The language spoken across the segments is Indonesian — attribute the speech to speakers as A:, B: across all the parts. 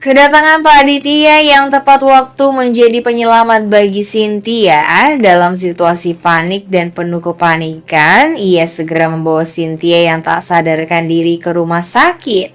A: Kedatangan Pak Aditya yang tepat waktu menjadi penyelamat bagi Cynthia. Dalam situasi panik dan penuh kepanikan, ia segera membawa Cynthia yang tak sadarkan diri ke rumah sakit.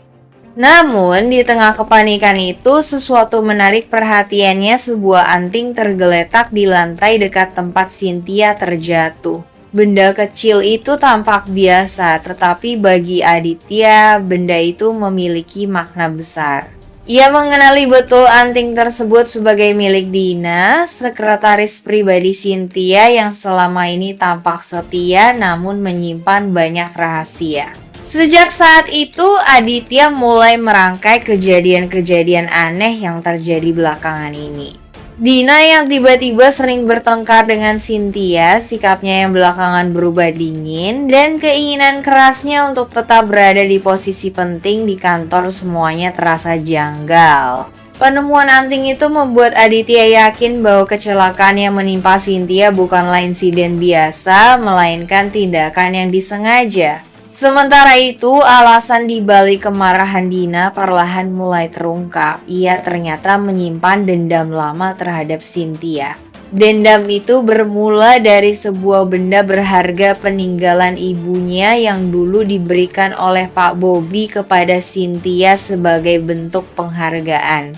A: Namun, di tengah kepanikan itu, sesuatu menarik perhatiannya. Sebuah anting tergeletak di lantai dekat tempat Cynthia terjatuh. Benda kecil itu tampak biasa, tetapi bagi Aditya, benda itu memiliki makna besar. Ia mengenali betul anting tersebut sebagai milik Dina, sekretaris pribadi Cynthia yang selama ini tampak setia namun menyimpan banyak rahasia. Sejak saat itu, Aditya mulai merangkai kejadian-kejadian aneh yang terjadi belakangan ini. Dina yang tiba-tiba sering bertengkar dengan Cynthia, sikapnya yang belakangan berubah dingin, dan keinginan kerasnya untuk tetap berada di posisi penting di kantor semuanya terasa janggal. Penemuan anting itu membuat Aditya yakin bahwa kecelakaan yang menimpa Cynthia bukanlah insiden biasa, melainkan tindakan yang disengaja. Sementara itu, alasan dibalik kemarahan Dina perlahan mulai terungkap. Ia ternyata menyimpan dendam lama terhadap Cynthia. Dendam itu bermula dari sebuah benda berharga peninggalan ibunya yang dulu diberikan oleh Pak Bobby kepada Cynthia sebagai bentuk penghargaan.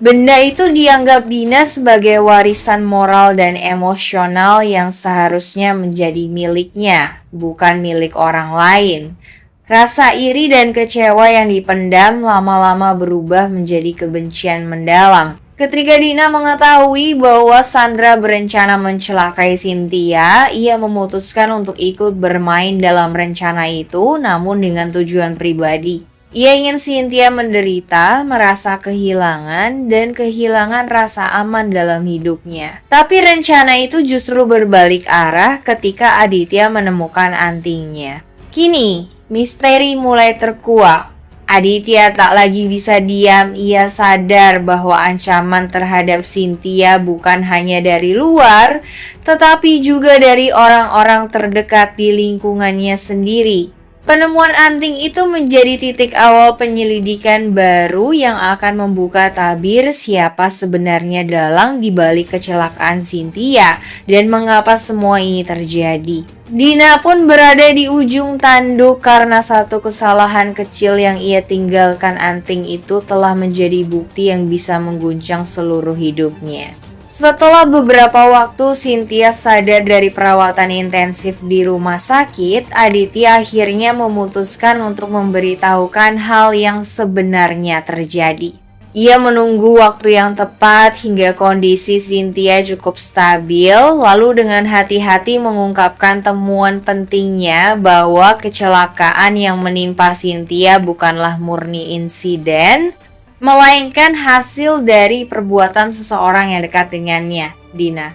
A: Benda itu dianggap Dina sebagai warisan moral dan emosional yang seharusnya menjadi miliknya, bukan milik orang lain. Rasa iri dan kecewa yang dipendam lama-lama berubah menjadi kebencian mendalam. Ketika Dina mengetahui bahwa Sandra berencana mencelakai Cynthia, ia memutuskan untuk ikut bermain dalam rencana itu, namun dengan tujuan pribadi. Ia ingin Cynthia menderita, merasa kehilangan, dan kehilangan rasa aman dalam hidupnya. Tapi rencana itu justru berbalik arah ketika Aditya menemukan antingnya. Kini, misteri mulai terkuak. Aditya tak lagi bisa diam. Ia sadar bahwa ancaman terhadap Cynthia bukan hanya dari luar, tetapi juga dari orang-orang terdekat di lingkungannya sendiri. Penemuan anting itu menjadi titik awal penyelidikan baru yang akan membuka tabir siapa sebenarnya dalang di balik kecelakaan Cynthia dan mengapa semua ini terjadi. Dina pun berada di ujung tanduk karena satu kesalahan kecil yang ia tinggalkan. Anting itu telah menjadi bukti yang bisa mengguncang seluruh hidupnya. Setelah beberapa waktu Cynthia sadar dari perawatan intensif di rumah sakit, Aditya akhirnya memutuskan untuk memberitahukan hal yang sebenarnya terjadi. Ia menunggu waktu yang tepat hingga kondisi Cynthia cukup stabil, lalu dengan hati-hati mengungkapkan temuan pentingnya bahwa kecelakaan yang menimpa Cynthia bukanlah murni insiden, melainkan hasil dari perbuatan seseorang yang dekat dengannya, Dina.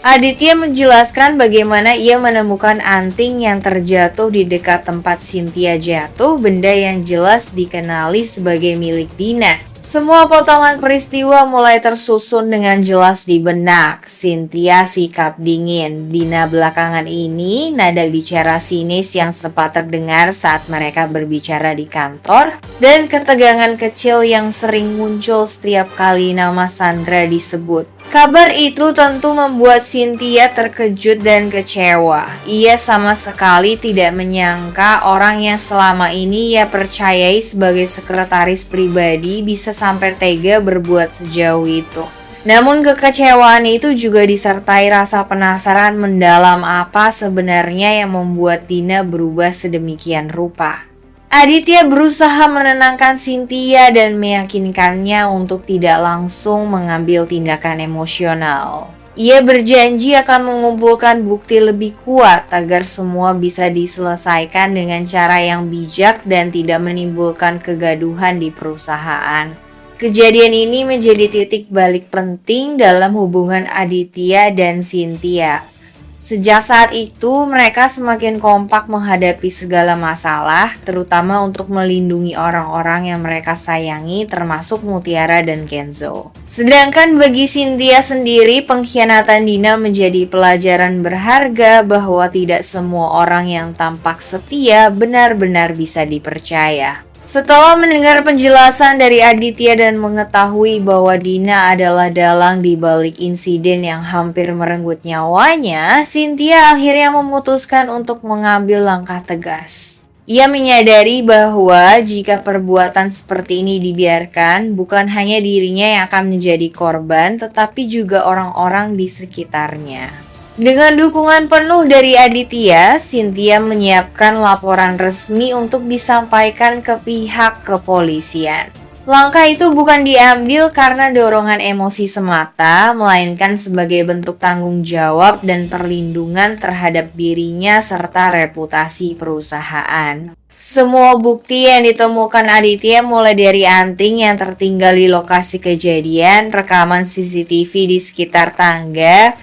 A: Aditya menjelaskan bagaimana ia menemukan anting yang terjatuh di dekat tempat Cynthia jatuh, benda yang jelas dikenali sebagai milik Dina. Semua potongan peristiwa mulai tersusun dengan jelas di benak. Cynthia sikap dingin. Dina belakangan ini nada bicara sinis yang sempat terdengar saat mereka berbicara di kantor, dan ketegangan kecil yang sering muncul setiap kali nama Sandra disebut. Kabar itu tentu membuat Cynthia terkejut dan kecewa. Ia sama sekali tidak menyangka orang yang selama ini ia percayai sebagai sekretaris pribadi bisa sampai tega berbuat sejauh itu. Namun kekecewaan itu juga disertai rasa penasaran mendalam apa sebenarnya yang membuat Dina berubah sedemikian rupa. Aditya berusaha menenangkan Cynthia dan meyakinkannya untuk tidak langsung mengambil tindakan emosional. Ia berjanji akan mengumpulkan bukti lebih kuat agar semua bisa diselesaikan dengan cara yang bijak dan tidak menimbulkan kegaduhan di perusahaan. Kejadian ini menjadi titik balik penting dalam hubungan Aditya dan Cynthia. Sejak saat itu, mereka semakin kompak menghadapi segala masalah, terutama untuk melindungi orang-orang yang mereka sayangi, termasuk Mutiara dan Kenzo. Sedangkan bagi Cynthia sendiri, pengkhianatan Dina menjadi pelajaran berharga bahwa tidak semua orang yang tampak setia benar-benar bisa dipercaya. Setelah mendengar penjelasan dari Aditya dan mengetahui bahwa Dina adalah dalang di balik insiden yang hampir merenggut nyawanya, Cynthia akhirnya memutuskan untuk mengambil langkah tegas. Ia menyadari bahwa jika perbuatan seperti ini dibiarkan, bukan hanya dirinya yang akan menjadi korban, tetapi juga orang-orang di sekitarnya. Dengan dukungan penuh dari Aditya, Cynthia menyiapkan laporan resmi untuk disampaikan ke pihak kepolisian. Langkah itu bukan diambil karena dorongan emosi semata, melainkan sebagai bentuk tanggung jawab dan perlindungan terhadap dirinya serta reputasi perusahaan. Semua bukti yang ditemukan Aditya mulai dari anting yang tertinggal di lokasi kejadian, rekaman CCTV di sekitar tangga,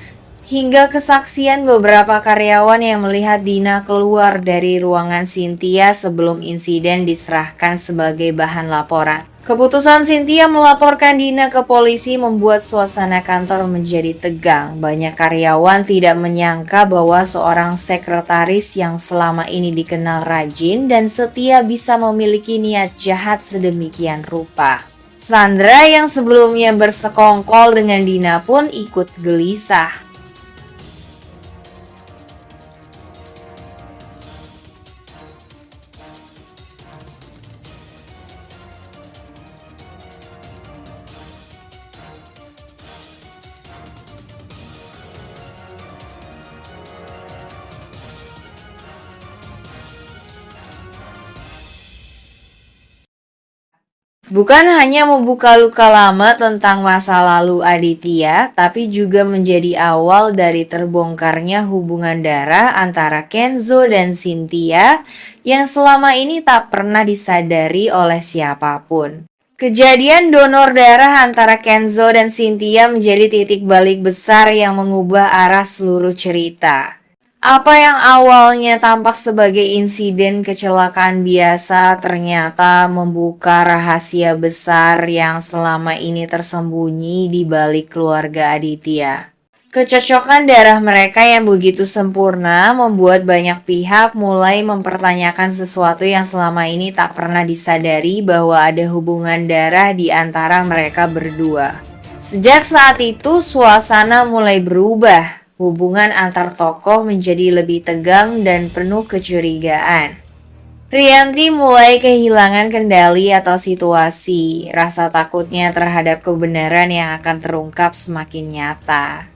A: hingga kesaksian beberapa karyawan yang melihat Dina keluar dari ruangan Cynthia sebelum insiden diserahkan sebagai bahan laporan. Keputusan Cynthia melaporkan Dina ke polisi membuat suasana kantor menjadi tegang. Banyak karyawan tidak menyangka bahwa seorang sekretaris yang selama ini dikenal rajin dan setia bisa memiliki niat jahat sedemikian rupa. Sandra yang sebelumnya bersekongkol dengan Dina pun ikut gelisah. Bukan hanya membuka luka lama tentang masa lalu Aditya, tapi juga menjadi awal dari terbongkarnya hubungan darah antara Kenzo dan Cynthia yang selama ini tak pernah disadari oleh siapapun. Kejadian donor darah antara Kenzo dan Cynthia menjadi titik balik besar yang mengubah arah seluruh cerita. Apa yang awalnya tampak sebagai insiden kecelakaan biasa ternyata membuka rahasia besar yang selama ini tersembunyi di balik keluarga Aditya. Kecocokan darah mereka yang begitu sempurna membuat banyak pihak mulai mempertanyakan sesuatu yang selama ini tak pernah disadari, bahwa ada hubungan darah di antara mereka berdua. Sejak saat itu, suasana mulai berubah. Hubungan antar tokoh menjadi lebih tegang dan penuh kecurigaan. Rianti mulai kehilangan kendali atas situasi. Rasa takutnya terhadap kebenaran yang akan terungkap semakin nyata.